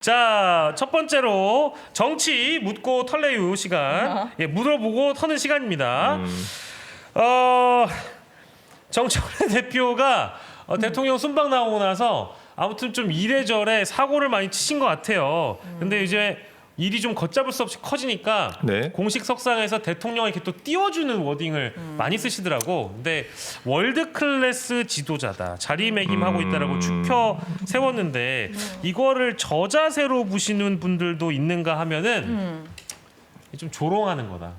자, 첫 번째로 정치 묻고 털레유 시간. 예, 물어보고 터는 시간입니다. 정청래 대표가 대통령 순방 나오고 나서 아무튼 좀 이래저래 사고를 많이 치신 것 같아요. 근데 이제 일이 좀 걷잡을 수 없이 커지니까 네. 공식 석상에서 대통령을 이렇게 또 띄워주는 워딩을 많이 쓰시더라고. 근데 월드 클래스 지도자다, 자리매김하고 있다라고 축혀 세웠는데 이거를 저자세로 보시는 분들도 있는가 하면은 좀 조롱하는 거다.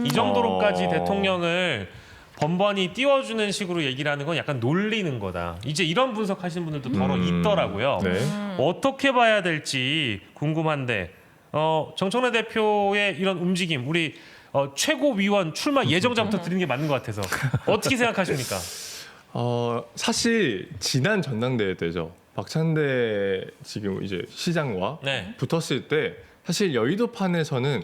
이 정도로까지 대통령을 번번이 띄워주는 식으로 얘기를 하는 건 약간 놀리는 거다. 이제 이런 분석하시는 분들도 더러 있더라고요. 네. 어떻게 봐야 될지 궁금한데 정청래 대표의 이런 움직임, 우리 최고위원 출마 예정자부터 드리는 게 맞는 것 같아서 어떻게 생각하십니까? 사실 지난 전당대회 때죠. 박찬대 지금 이제 시장과 네. 붙었을 때 사실 여의도판에서는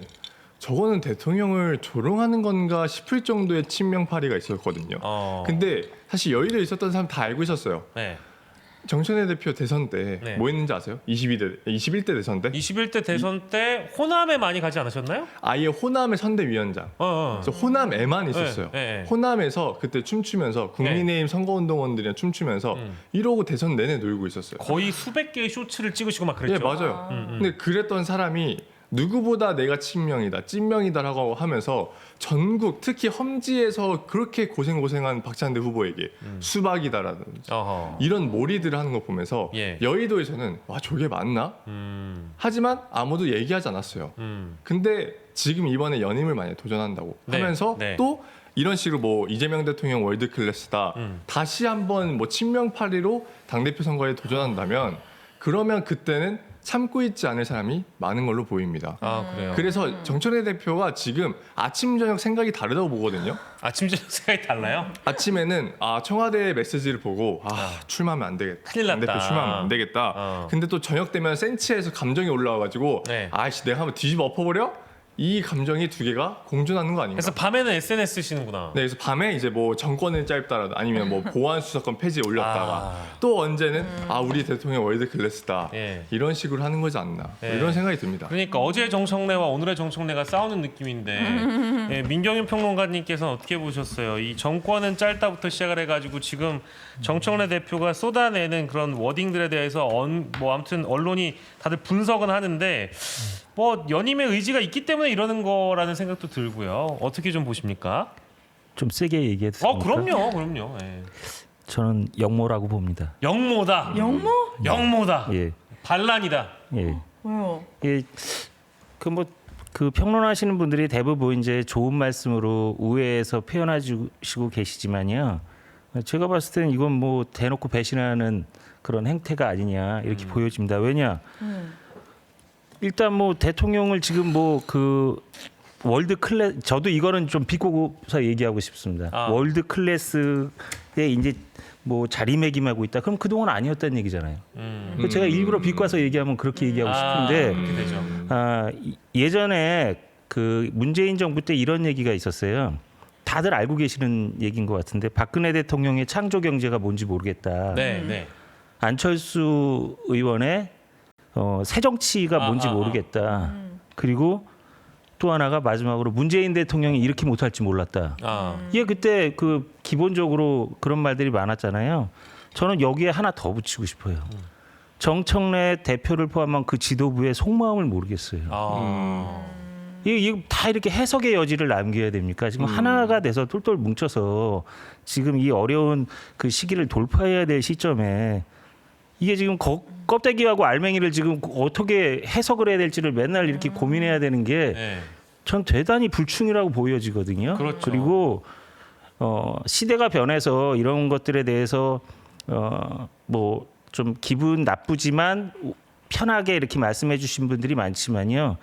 저거는 대통령을 조롱하는 건가 싶을 정도의 친명파리가 있었거든요. 근데 사실 여의도에 있었던 사람 다 알고 있었어요. 네. 정청래 대표 대선 때 네. 뭐 했는지 아세요? 21대 대선 때 21대 대선 때 호남에 많이 가지 않으셨나요? 아예 호남의 선대위원장. 그래서 호남에만 있었어요. 네. 호남에서 그때 춤추면서 국민의힘 선거운동원들이랑 춤추면서 이러고 대선 내내 놀고 있었어요. 거의 수백 개의 쇼츠를 찍으시고 막 그랬죠. 네, 맞아요. 근데 그랬던 사람이 누구보다 내가 친명이다, 찐명이다라고 하면서 전국 특히 험지에서 그렇게 고생한 박찬대 후보에게 수박이다라든지 이런 몰이들을 하는 거 보면서 예. 여의도에서는 와 저게 맞나? 하지만 아무도 얘기하지 않았어요. 근데 지금 이번에 연임을 만약에 도전한다고 네, 하면서 네. 또 이런 식으로 뭐 이재명 대통령 월드 클래스다 다시 한번 뭐 친명파리로 당대표 선거에 도전한다면 그러면 그때는 참고 있지 않을 사람이 많은 걸로 보입니다. 그래요. 그래서 정청래 대표가 지금 아침 저녁 생각이 다르다고 보거든요. 아침 저녁 생각이 달라요? 아침에는 청와대의 메시지를 보고 출마하면 안 되겠다. 큰일 났다. 당대표 출마하면 안 되겠다. 근데 또 저녁 되면 센치해서 감정이 올라와가지고 네. 아이씨 내가 한번 뒤집어 엎어버려? 이 감정이 두 개가 공존하는 거 아닌가? 그래서 밤에는 SNS 쓰시는구나. 네, 그래서 밤에 이제 뭐 정권을 짧다라도 아니면 뭐 보안 수사권 폐지 올렸다가 또 언제는 우리 대통령 월드 클래스다 예. 이런 식으로 하는 거지 않나 예. 이런 생각이 듭니다. 그러니까 어제의 정청래와 오늘의 정청래가 싸우는 느낌인데 예, 민경윤 평론가님께서는 어떻게 보셨어요? 이 정권은 짧다부터 시작을 해가지고 지금 정청래 대표가 쏟아내는 그런 워딩들에 대해서 뭐 아무튼 언론이 다들 분석은 하는데 뭐 연임의 의지가 있기 때문에 이러는 거라는 생각도 들고요. 어떻게 좀 보십니까? 좀 세게 얘기해도 됩니까? 그럼요. 예. 저는 역모라고 봅니다. 영모다. 영모? 영모다. 예, 반란이다. 예. 왜요? 예, 그 평론하시는 분들이 대부분 이제 좋은 말씀으로 우회해서 표현하시고 계시지만요. 제가 봤을 때는 이건 뭐 대놓고 배신하는 그런 행태가 아니냐 이렇게 보여집니다. 왜냐? 일단 뭐 대통령을 지금 뭐 그 월드 클래스 저도 이거는 좀 비꼬고서 얘기하고 싶습니다. 월드 클래스에 이제 뭐 자리매김하고 있다. 그럼 그동안 아니었다는 얘기잖아요. 제가 일부러 비꼬아서 얘기하면 그렇게 얘기하고 싶은데 그렇게 되죠. 예전에 그 문재인 정부 때 이런 얘기가 있었어요. 다들 알고 계시는 얘기인 것 같은데 박근혜 대통령의 창조 경제가 뭔지 모르겠다. 네. 안철수 의원의 새정치가 뭔지 모르겠다. 그리고 또 하나가 마지막으로 문재인 대통령이 이렇게 못할지 몰랐다. 예, 그때 그 기본적으로 그런 말들이 많았잖아요. 저는 여기에 하나 더 붙이고 싶어요. 정청래 대표를 포함한 그 지도부의 속마음을 모르겠어요. 이게 다 이렇게 해석의 여지를 남겨야 됩니까? 지금 하나가 돼서 똘똘 뭉쳐서 지금 이 어려운 그 시기를 돌파해야 될 시점에 이게 지금 껍데기하고 알맹이를 지금 어떻게 해석을 해야 될지를 맨날 이렇게 고민해야 되는 게 전 대단히 불충이라고 보여지거든요. 그렇죠. 그리고 시대가 변해서 이런 것들에 대해서 뭐 좀 기분 나쁘지만 편하게 이렇게 말씀해 주신 분들이 많지만요.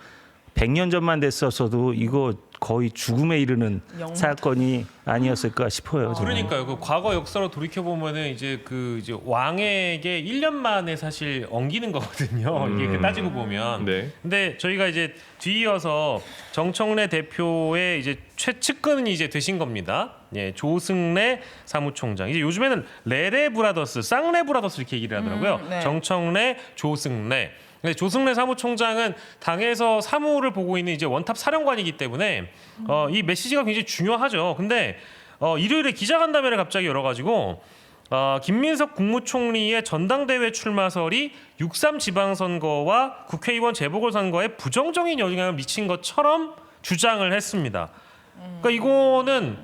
100년 전만 됐었어도 이거 거의 죽음에 이르는 사건이 아니었을까 싶어요. 저는. 그러니까요. 그 과거 역사로 돌이켜 보면은 이제 왕에게 1년 만에 사실 엉기는 거거든요. 이게 그 따지고 보면. 네. 근데 저희가 이제 뒤이어서 정청래 대표의 이제 최측근이 이제 되신 겁니다. 예, 조승래 사무총장. 이제 요즘에는 레레 브라더스, 쌍레 브라더스 이렇게 얘기를 하더라고요. 네. 정청래, 조승래. 근데 조승래 사무총장은 당에서 사무를 보고 있는 이제 원탑 사령관이기 때문에 이 메시지가 굉장히 중요하죠. 근데 일요일에 기자간담회를 갑자기 열어가지고 김민석 국무총리의 전당대회 출마설이 6.3 지방선거와 국회의원 재보궐선거에 부정적인 영향을 미친 것처럼 주장을 했습니다. 그러니까 이거는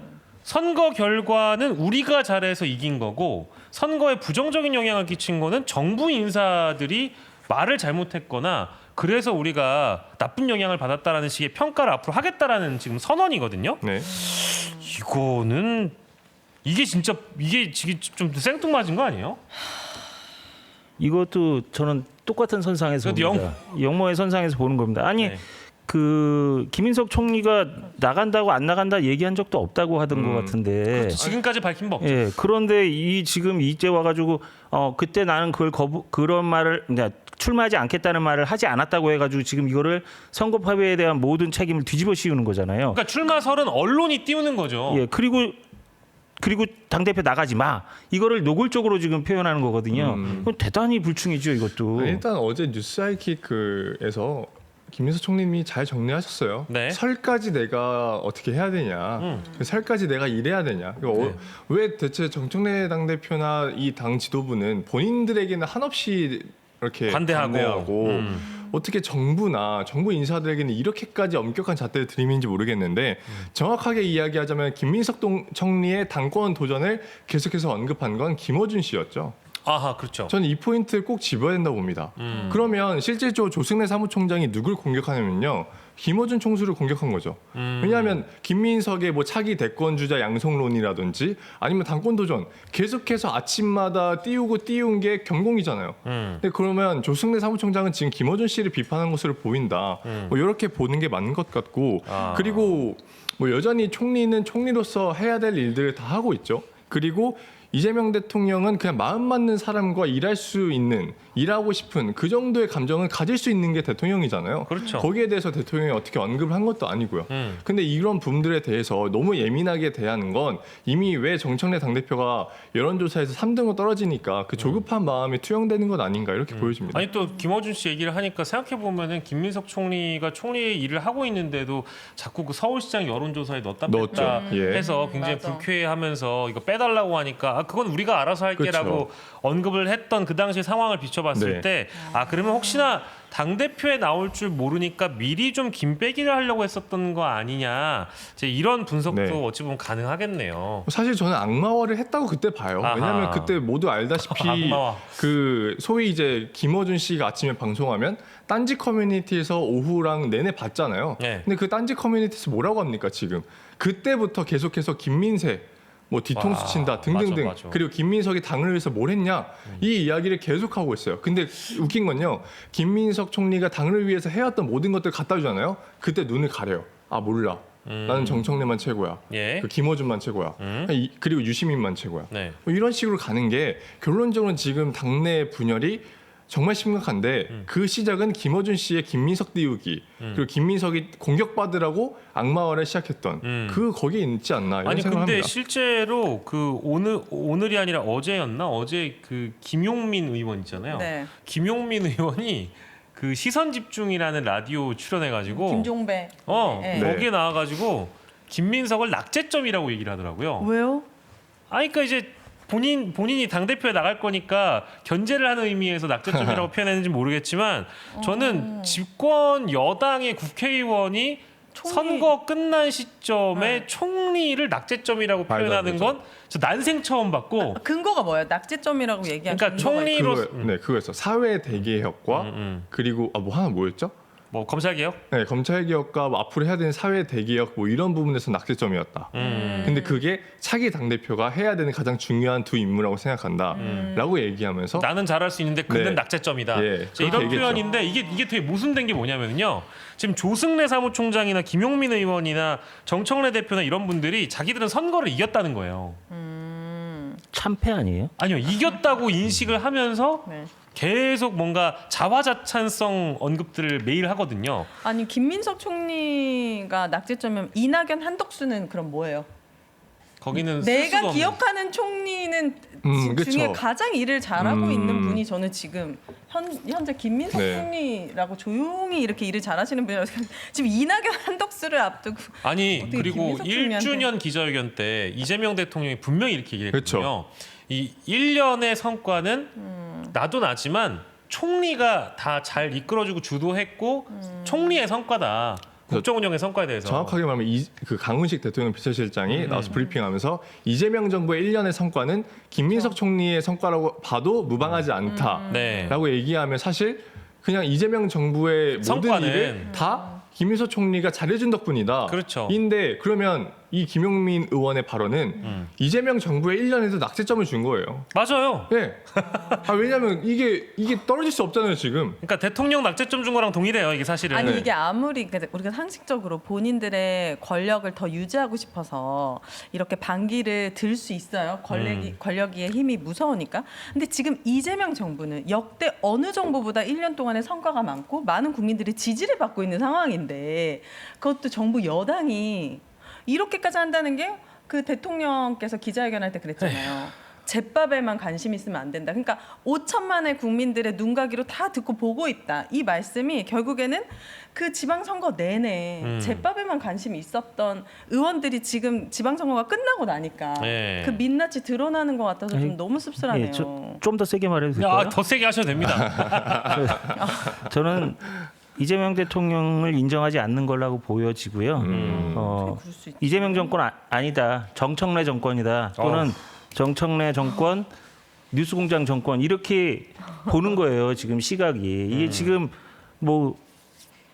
선거 결과는 우리가 잘해서 이긴 거고 선거에 부정적인 영향을 끼친 거는 정부 인사들이 말을 잘못했거나 그래서 우리가 나쁜 영향을 받았다라는 식의 평가를 앞으로 하겠다라는 지금 선언이거든요. 네. 이거는 이게 지금 좀 생뚱맞은 거 아니에요? 이것도 저는 똑같은 선상에서 그래도 봅니다. 영모의 선상에서 보는 겁니다. 아니 네. 그 김인석 총리가 나간다고 안 나간다 얘기한 적도 없다고 하던 것 같은데. 지금까지 밝힌 바 없죠. 예. 그런데 지금 이제 와가지고 그때 나는 그런 말을 출마하지 않겠다는 말을 하지 않았다고 해가지고 지금 이거를 선거 파괴에 대한 모든 책임을 뒤집어 씌우는 거잖아요. 그러니까 출마설은 언론이 띄우는 거죠. 예. 그리고 당 대표 나가지 마. 이거를 노골적으로 지금 표현하는 거거든요. 그건 대단히 불충이죠, 이것도. 일단 어제 뉴스 하이킥에서 김민석 총리님이 잘 정리하셨어요. 네. 설까지 내가 어떻게 해야 되냐, 설까지 내가 일해야 되냐. 네. 왜 대체 정청래 당대표나 이 당 지도부는 본인들에게는 한없이 이렇게 반대하고. 어떻게 정부나 정부 인사들에게는 이렇게까지 엄격한 잣대를 들이미는지 모르겠는데 정확하게 이야기하자면 김민석 총리의 당권 도전을 계속해서 언급한 건 김어준 씨였죠. 아하, 그렇죠. 저는 이 포인트를 꼭 집어야 된다고 봅니다. 그러면 실질적으로 조승래 사무총장이 누굴 공격하냐면요. 김어준 총수를 공격한 거죠. 왜냐하면 김민석의 뭐 차기 대권 주자 양성론이라든지 아니면 당권 도전 계속해서 아침마다 띄운 게 경공이잖아요. 근데 그러면 조승래 사무총장은 지금 김어준 씨를 비판한 것으로 보인다. 뭐 이렇게 보는 게 맞는 것 같고 그리고 뭐 여전히 총리는 총리로서 해야 될 일들을 다 하고 있죠. 그리고 이재명 대통령은 그냥 마음 맞는 사람과 일할 수 있는, 일하고 싶은 그 정도의 감정을 가질 수 있는 게 대통령이잖아요. 그렇죠. 거기에 대해서 대통령이 어떻게 언급을 한 것도 아니고요. 근데 이런 부분들에 대해서 너무 예민하게 대하는 건 이미 왜 정청래 당대표가 여론조사에서 3등으로 떨어지니까 그 조급한 마음이 투영되는 것 아닌가 이렇게 보여집니다. 아니 또 김어준 씨 얘기를 하니까 생각해 보면은 김민석 총리가 총리 일을 하고 있는데도 자꾸 그 서울시장 여론조사에 넣었다 뺐다 넣었죠. 예. 해서 굉장히 맞아. 불쾌해하면서 이거 빼달라고 하니까 그건 우리가 알아서 할게라고 언급을 했던 그 당시 상황을 비춰봤을 네. 때 그러면 혹시나 당 대표에 나올 줄 모르니까 미리 좀 김빼기를 하려고 했었던 거 아니냐 이제 이런 분석도 네. 어찌 보면 가능하겠네요. 사실 저는 악마화를 했다고 그때 봐요. 아하. 왜냐하면 그때 모두 알다시피 악마화. 그 소위 이제 김어준 씨가 아침에 방송하면 딴지 커뮤니티에서 오후랑 내내 봤잖아요. 네. 근데 그 딴지 커뮤니티에서 뭐라고 합니까 지금? 그때부터 계속해서 김민세 뭐 뒤통수 와, 친다 등등등. 맞아. 그리고 김민석이 당을 위해서 뭘 했냐 이 이야기를 계속하고 있어요. 근데 웃긴 건요. 김민석 총리가 당을 위해서 해왔던 모든 것들 갖다 주잖아요. 그때 눈을 가려요. 아 몰라. 나는 정청래만 최고야. 예. 그 김어준만 최고야. 그리고 유시민만 최고야. 네. 뭐 이런 식으로 가는 게 결론적으로는 지금 당내 분열이 정말 심각한데 그 시작은 김어준 씨의 김민석 띄우기 그리고 김민석이 공격받으라고 악마화를 시작했던 그 거기에 있지 않나 이런 아니 생각을 근데 합니다. 실제로 그 오늘이 아니라 어제였나 어제 그 김용민 의원 있잖아요. 네. 김용민 의원이 그 시선 집중이라는 라디오 출연해가지고 김종배. 네. 거기에 나와가지고 김민석을 낙제점이라고 얘기를 하더라고요. 왜요? 아니 그러니까 이제 본인이 당 대표에 나갈 거니까 견제를 하는 의미에서 낙제점이라고 표현했는지 모르겠지만 저는 집권 여당의 국회의원이 선거 끝난 시점에 총리를 낙제점이라고 표현하는 건 저 난생 처음 봤고 근거가 뭐예요? 낙제점이라고 얘기한 그러니까 근거가 총리- 있어요? 그거였어. 사회 대개혁과 그리고 뭐 하나 뭐였죠? 뭐 검찰개혁? 네, 검찰 개혁과 뭐 앞으로 해야 되는 사회 대개혁 뭐 이런 부분에서 낙제점이었다. 근데 그게 차기 당 대표가 해야 되는 가장 중요한 두 임무라고 생각한다라고 얘기하면서 나는 잘할 수 있는데 그는 네. 낙제점이다. 예, 자, 이런 그렇게 표현인데 이게 되게 모순된 게 뭐냐면요. 지금 조승래 사무총장이나 김용민 의원이나 정청래 대표나 이런 분들이 자기들은 선거를 이겼다는 거예요. 참패 아니에요? 아니요, 이겼다고 인식을 하면서 네. 계속 뭔가 자화자찬성 언급들을 매일 하거든요. 아니 김민석 총리가 낙제점이면 이낙연 한덕수는 그럼 뭐예요? 거기는 쓸 내가 수도 없는. 기억하는 총리는 그쵸. 중에 가장 일을 잘하고 있는 분이 저는 지금 현재 김민석 네. 총리라고 조용히 이렇게 일을 잘하시는 분이라고 생각해요. 지금 이낙연 한덕수를 앞두고 아니 어떻게 그리고 김민석 총리한테- 1주년 기자회견 때 이재명 대통령이 분명히 이렇게 얘기했거든요. 그렇죠. 이 1년의 성과는 나도 나지만 총리가 다 잘 이끌어주고 주도했고 총리의 성과다. 국정 운영의 성과에 대해서 정확하게 말하면 그 강훈식 대통령 비서실장이 나와서 브리핑하면서 이재명 정부의 1년의 성과는 김민석 총리의 성과라고 봐도 무방하지 않다라고 네. 얘기하면 사실 그냥 이재명 정부의 모든 성과는 일을 다 김민석 총리가 잘해준 덕분이다. 그렇죠. 인데 그러면 이 김용민 의원의 발언은 이재명 정부의 1년에도 낙제점을 준 거예요. 맞아요. 네. 왜냐하면 이게 떨어질 수 없잖아요 지금. 그러니까 대통령 낙제점 준 거랑 동일해요. 이게 사실은. 아니 이게 아무리 우리가 상식적으로 본인들의 권력을 더 유지하고 싶어서 이렇게 반기를 들 수 있어요. 권력의 힘이 무서우니까. 근데 지금 이재명 정부는 역대 어느 정부보다 1년 동안의 성과가 많고 많은 국민들의 지지를 받고 있는 상황인데 그것도 정부 여당이 이렇게까지 한다는 게 그 대통령께서 기자회견할 때 그랬잖아요. 잿밥에만 관심 있으면 안 된다. 그러니까 5천만의 국민들의 눈가기로 다 듣고 보고 있다. 이 말씀이 결국에는 그 지방선거 내내 잿밥에만 관심이 있었던 의원들이 지금 지방선거가 끝나고 나니까 네. 그 민낯이 드러나는 것 같아서 좀 너무 씁쓸하네요. 좀 더 세게 말해도 될까요? 야, 더 세게 하셔도 됩니다. 저는 이재명 대통령을 인정하지 않는 걸라고 보여지고요. 그럴 수 있지. 이재명 정권 아니다. 정청래 정권이다. 또는 정청래 정권, 뉴스공장 정권 이렇게 보는 거예요. 지금 시각이. 이게 지금 뭐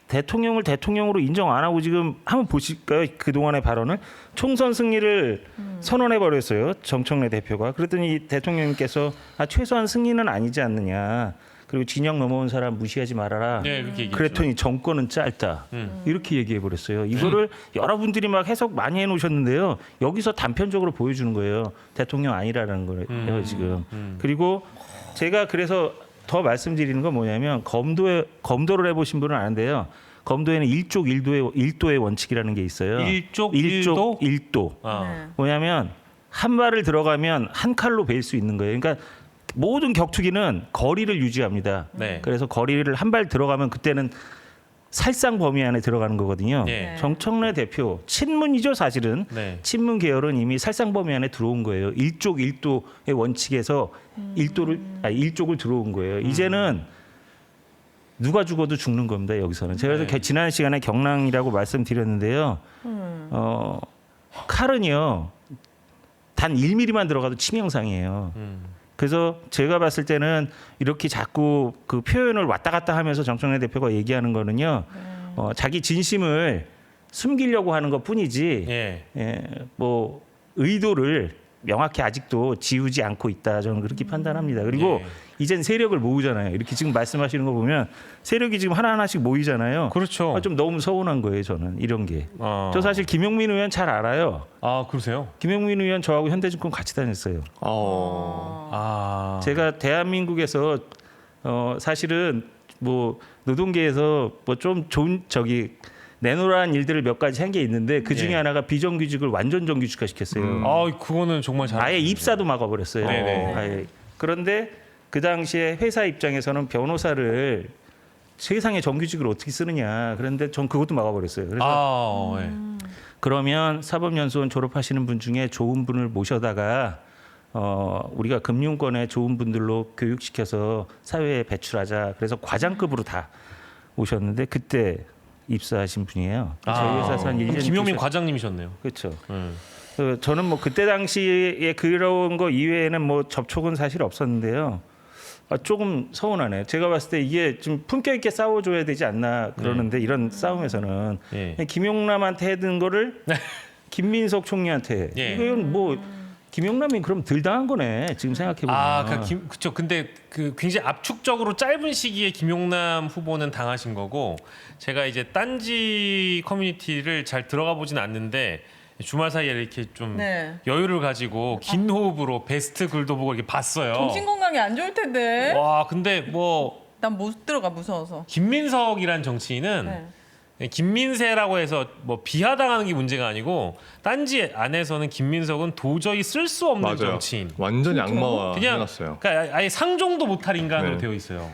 대통령을 대통령으로 인정 안 하고 지금 한번 보실까요? 그동안의 발언을 총선 승리를 선언해 버렸어요. 정청래 대표가. 그랬더니 대통령님께서 최소한 승리는 아니지 않느냐. 그리고 진영 넘어온 사람 무시하지 말아라. 네, 그렇게 얘기했죠. 그랬더니 정권은 짧다. 이렇게 얘기해 버렸어요. 이거를 여러분들이 막 해석 많이 해놓으셨는데요. 여기서 단편적으로 보여주는 거예요. 대통령 아니라는 거예요 지금. 그리고 제가 그래서 더 말씀드리는 건 뭐냐면 검도를 해보신 분은 아는데요. 검도에는 일족 일도의 원칙이라는 게 있어요. 일족 일도? 일도. 아. 뭐냐면 한 발을 들어가면 한 칼로 베일 수 있는 거예요. 그러니까 모든 격투기는 거리를 유지합니다. 네. 그래서 거리를 한 발 들어가면 그때는 살상 범위 안에 들어가는 거거든요. 네. 정청래 대표 친문이죠 사실은. 네. 친문 계열은 이미 살상 범위 안에 들어온 거예요. 일족 일도의 원칙에서 일족을 들어온 거예요. 이제는 누가 죽어도 죽는 겁니다. 여기서는 제가 그래서 네. 지난 시간에 경랑이라고 말씀드렸는데요. 칼은요 단 1mm만 들어가도 치명상이에요. 그래서 제가 봤을 때는 이렇게 자꾸 그 표현을 왔다 갔다 하면서 정청래 대표가 얘기하는 거는요, 자기 진심을 숨기려고 하는 것 뿐이지, 예. 뭐 의도를 명확히 아직도 지우지 않고 있다. 저는 그렇게 판단합니다. 그리고 예. 이젠 세력을 모으잖아요. 이렇게 지금 말씀하시는 거 보면 세력이 지금 하나하나씩 모이잖아요. 그렇죠. 좀 너무 서운한 거예요, 저는 이런 게. 어. 저 사실 김용민 의원 잘 알아요. 아, 그러세요? 김용민 의원 저하고 현대증권 같이 다녔어요. 아. 제가 대한민국에서 사실은 뭐 노동계에서 뭐 좀 좋은 내노라한 일들을 몇 가지 한 게 있는데 그 중에 예. 하나가 비정규직을 완전 정규직화 시켰어요. 아, 그거는 정말 잘. 아예 입사도 막아버렸어요. 네네. 아예. 그런데 그 당시에 회사 입장에서는 변호사를 세상에 정규직으로 어떻게 쓰느냐. 그런데 전 그것도 막아버렸어요. 그래서 예. 그러면 사법연수원 졸업하시는 분 중에 좋은 분을 모셔다가 우리가 금융권에 좋은 분들로 교육시켜서 사회에 배출하자. 그래서 과장급으로 다 오셨는데 그때 입사하신 분이에요. 저희 회사에서 한 1년 김용민 과장님이셨네요. 그렇죠. 저는 뭐 그때 당시에 그런 거 이외에는 뭐 접촉은 사실 없었는데요. 조금 서운하네요. 제가 봤을 때 이게 좀 품격 있게 싸워줘야 되지 않나 그러는데 이런 싸움에서는 예. 김용남한테 해든 거를 김민석 총리한테 예. 이건 뭐 김용남이 그럼 덜 당한 거네 지금 생각해 보면. 아, 그렇죠. 근데 그 굉장히 압축적으로 짧은 시기에 김용남 후보는 당하신 거고, 제가 이제 딴지 커뮤니티를 잘 들어가 보진 않는데 주말 사이에 이렇게 좀 네. 여유를 가지고 긴 호흡으로 베스트 글도 보고 이렇게 봤어요. 정신 건강이 안 좋을 텐데. 와, 근데 뭐 난 못 들어가 무서워서. 김민석이란 정치인은 네. 김민세라고 해서 뭐 비하당하는 게 문제가 아니고 딴지 안에서는 김민석은 도저히 쓸 수 없는 맞아요. 정치인. 완전히 악마화 그냥 해놨어요. 그러니까 아예 상종도 못할 인간으로 네. 되어 있어요.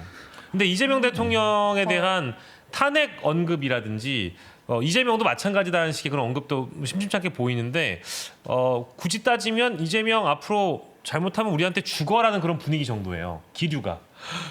근데 이재명 대통령에 대한 탄핵 언급이라든지 이재명도 마찬가지다는 식의 그런 언급도 심심찮게 보이는데 굳이 따지면 이재명 앞으로 잘못하면 우리한테 죽어라는 그런 분위기 정도예요. 기류가.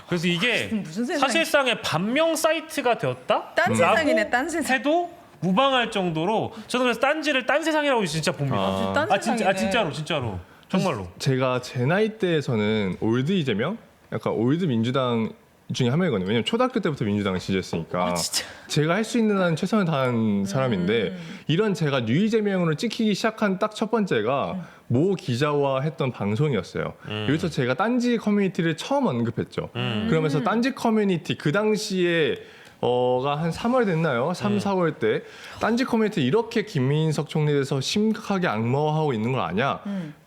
그래서 이게 무슨 세상이- 사실상의 반명 사이트가 되었다? 딴 세상이네, 딴 세상. 해도 무방할 정도로 저는 그래서 딴지를 딴 세상이라고 진짜 봅니다. 아. 딴 세상이네. 진짜로 정말로. 제가 제 나이 때에서는 올드 이재명, 약간 올드 민주당 중에 한 명이거든요. 왜냐면 초등학교 때부터 민주당을 지지했으니까. 진짜. 제가 할 수 있는 한 최선을 다한 사람인데 이런 제가 뉴 이재명으로 찍히기 시작한 딱 첫 번째가 모 기자와 했던 방송이었어요. 여기서 제가 딴지 커뮤니티를 처음 언급했죠. 그러면서 딴지 커뮤니티 그 당시에 가 한 3월 됐나요? 3, 4월 때 딴지 커뮤니티 이렇게 김민석 총리에 대해서 심각하게 악마화하고 있는 걸 아냐?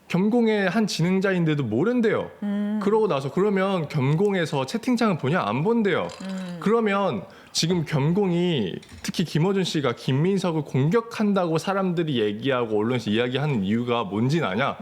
겸공의 한 진행자인데도 모른대요. 그러고 나서 그러면 겸공에서 채팅창을 보냐? 안 본대요. 그러면 지금 겸공이 특히 김어준 씨가 김민석을 공격한다고 사람들이 얘기하고 언론에서 이야기하는 이유가 뭔진 아냐?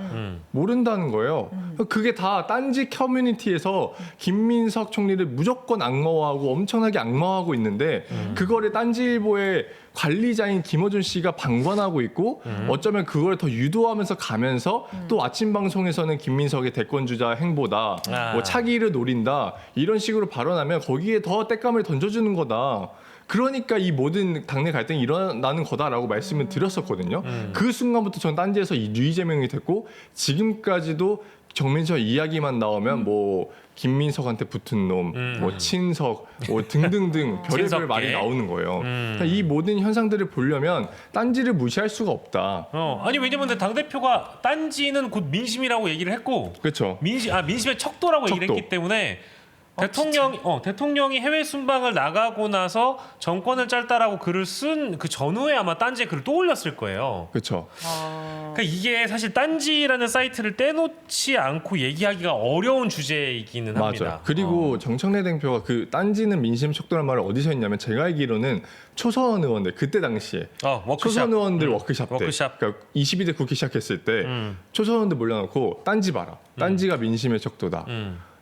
모른다는 거예요. 그게 다 딴지 커뮤니티에서 김민석 총리를 무조건 악마화하고 엄청나게 악마화하고 있는데 그거를 딴지일보의 관리자인 김어준 씨가 방관하고 있고 어쩌면 그걸 더 유도하면서 가면서 또 아침 방송에서는 김민석의 대권주자 행보다 뭐 차기를 노린다 이런 식으로 발언하면 거기에 더 땔감을 던져주는 거다. 그러니까 이 모든 당내 갈등이 일어나는 거다라고 말씀을 드렸었거든요. 그 순간부터 전 딴지에서 이 이재명이 됐고 지금까지도 정민석 이야기만 나오면 뭐 김민석한테 붙은 놈, 뭐 친석, 뭐 등등등 별의별 친석계. 말이 나오는 거예요. 그러니까 이 모든 현상들을 보려면 딴지를 무시할 수가 없다. 아니 왜냐면 당 대표가 딴지는 곧 민심이라고 얘기를 했고 그렇죠. 민심의 척도라고 얘기를 척도. 했기 때문에 대통령이 해외 순방을 나가고 나서 정권을 짤다라고 글을 쓴 그 전후에 아마 딴지에 글을 또 올렸을 거예요. 그렇죠. 그러니까 이게 사실 딴지라는 사이트를 떼놓지 않고 얘기하기가 어려운 주제이기는 합니다. 맞아요. 그리고 정청래 대표가 그 딴지는 민심 척도라는 말을 어디서 했냐면 제가 알기로는 초선 의원들 그때 당시에 워크샵. 초선 의원들 워크샵 때 워크샵. 그러니까 22대 국회 시작했을 때 초선 의원들 몰려놓고 딴지 봐라. 딴지가 민심의 척도다.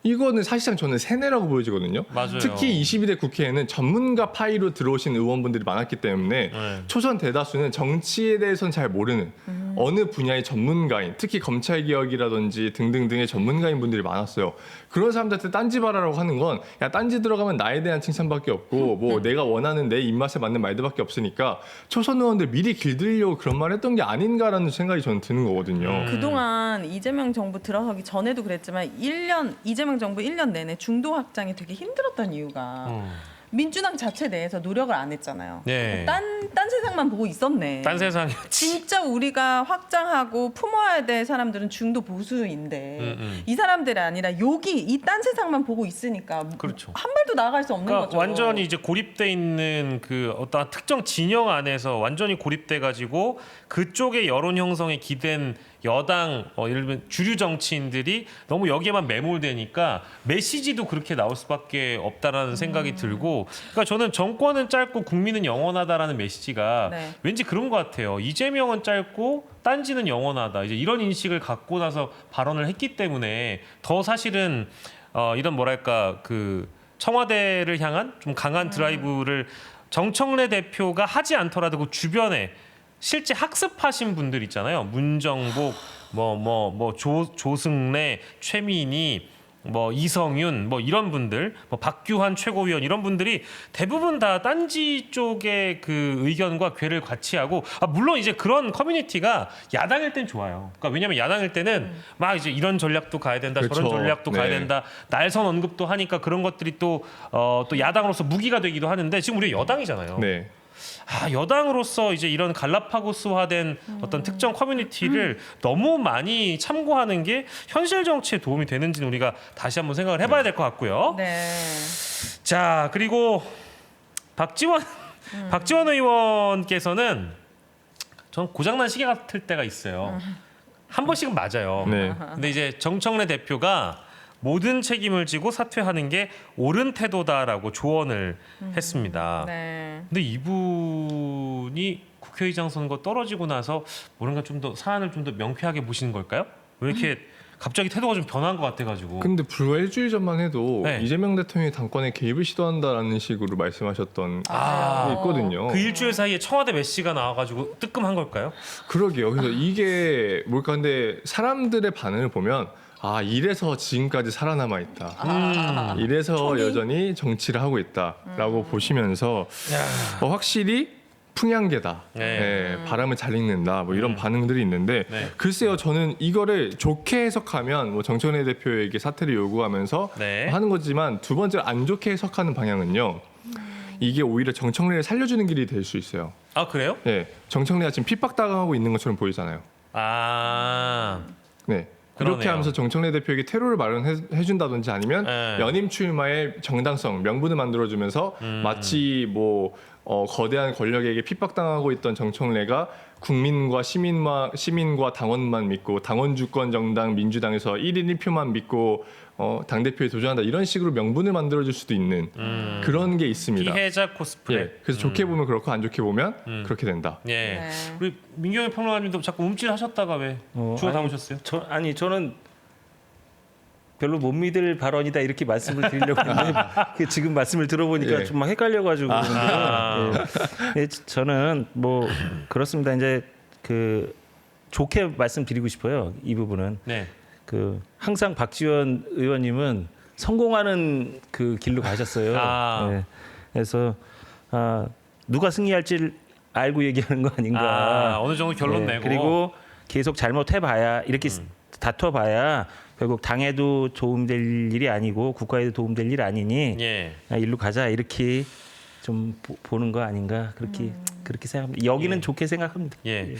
이거는 사실상 저는 세뇌라고 보여지거든요. 맞아요. 특히 22대 국회에는 전문가 파이로 들어오신 의원분들이 많았기 때문에 초선 대다수는 정치에 대해서는 잘 모르는 어느 분야의 전문가인, 특히 검찰개혁이라든지 등등등의 전문가인 분들이 많았어요. 그런 사람들한테 딴지 봐라라고 하는 건 야 딴지 들어가면 나에 대한 칭찬밖에 없고 뭐 내가 원하는 내 입맛에 맞는 말들밖에 없으니까 초선 의원들 미리 길들이려고 그런 말 했던 게 아닌가라는 생각이 저는 드는 거거든요. 그동안 이재명 정부 들어서기 전에도 그랬지만 이재명 정부 1년 내내 중도 확장이 되게 힘들었던 이유가 민주당 자체 내에서 노력을 안 했잖아요. 네. 딴 세상만 보고 있었네. 딴 세상이었지. 진짜 우리가 확장하고 품어야 될 사람들은 중도 보수인데 이 사람들이 아니라 여기 이 딴 세상만 보고 있으니까 그렇죠. 한 발도 나아갈 수 없는 그러니까 거죠. 완전히 이제 고립돼 있는 그 어떤 특정 진영 안에서 완전히 고립돼 가지고 그쪽의 여론 형성에 기댄 여당 예를 들면 주류 정치인들이 너무 여기에만 매몰되니까 메시지도 그렇게 나올 수밖에 없다라는 생각이 들고 그러니까 저는 정권은 짧고 국민은 영원하다라는 메시지가 네. 왠지 그런 것 같아요. 이재명은 짧고 딴지는 영원하다. 이제 이런 인식을 갖고 나서 발언을 했기 때문에 더 사실은 이런 뭐랄까 그 청와대를 향한 좀 강한 드라이브를 정청래 대표가 하지 않더라도 그 주변에 실제 학습하신 분들 있잖아요. 문정복, 조승래, 최민희, 이성윤, 이런 분들, 박규환 최고위원 이런 분들이 대부분 다 딴지 쪽의 그 의견과 궤를 같이 하고 물론 이제 그런 커뮤니티가 야당일 땐 좋아요. 그러니까 왜냐면 야당일 때는 막 이제 이런 전략도 가야 된다, 저런 그렇죠. 전략도 가야 네. 된다, 날선 언급도 하니까 그런 것들이 또 야당으로서 무기가 되기도 하는데 지금 우리 여당이잖아요. 네. 여당으로서 이제 이런 갈라파고스화된 어떤 특정 커뮤니티를 너무 많이 참고하는 게 현실 정치에 도움이 되는지는 우리가 다시 한번 생각을 해봐야 될 것 같고요. 네. 자 그리고 박지원 의원께서는 전 고장난 시계 같을 때가 있어요. 한 번씩은 맞아요. 네. 근데 이제 정청래 대표가 모든 책임을 지고 사퇴하는 게 옳은 태도다라고 조언을 했습니다. 네. 근데 이분이 국회의장 선거 떨어지고 나서 뭔가 좀 더 사안을 좀 더 명쾌하게 보시는 걸까요? 왜 이렇게 갑자기 태도가 좀 변한 것 같아가지고. 근데 불과 일주일 전만 해도 네. 이재명 대통령이 당권에 개입을 시도한다라는 식으로 말씀하셨던 아, 게 있거든요. 그 일주일 사이에 청와대 메시가 나와가지고 뜨끔한 걸까요? 그러게요. 그래서 이게 뭘까? 근데 사람들의 반응을 보면 아 이래서 지금까지 살아남아 있다. 이래서 여전히 정치를 하고 있다라고 보시면서 확실히 풍향계다. 네. 네, 바람을 잘 읽는다. 뭐 이런 반응들이 있는데 네. 글쎄요. 저는 이거를 좋게 해석하면 뭐 정청래 대표에게 사퇴를 요구하면서 네. 하는 거지만 두 번째로 안 좋게 해석하는 방향은요. 이게 오히려 정청래를 살려주는 길이 될 수 있어요. 아 그래요? 네, 정청래가 지금 핍박당하고 있는 것처럼 보이잖아요. 아 네. 그러네요. 그렇게 하면서 정청래 대표에게 테러를 마련해준다든지 아니면 네. 연임 출마의 정당성 명분을 만들어주면서 마치 뭐 거대한 권력에게 핍박당하고 있던 정청래가 국민과 시민과 당원만 믿고 당원 주권 정당 민주당에서 1인 1표만 믿고 당대표에 도전한다 이런 식으로 명분을 만들어줄 수도 있는 그런 게 있습니다. 피해자 코스프레. 예, 그래서 좋게 보면 그렇고 안 좋게 보면 그렇게 된다. 예. 네. 우리 민경희 평론가님도 자꾸 움찔하셨다가 왜 주워 담으셨어요? 저는 별로 못 믿을 발언이다 이렇게 말씀을 드리려고 했는데 그 지금 말씀을 들어보니까 예. 좀 막 헷갈려가지고 그런데요. 예, 저는 뭐 그렇습니다. 이제 그 좋게 말씀드리고 싶어요. 이 부분은 네. 그 항상 박지원 의원님은 성공하는 그 길로 가셨어요. 아. 예. 그래서 누가 승리할지 알고 얘기하는 거 아닌가. 어느 정도 결론 예, 내고. 그리고 계속 잘못해봐야 이렇게 다퉈봐야 결국 당에도 도움될 일이 아니고 국가에도 도움될 일 아니니 예. 일로 가자 이렇게 좀 보는 거 아닌가 그렇게 생각합니다. 여기는 예. 좋게 생각합니다. 예.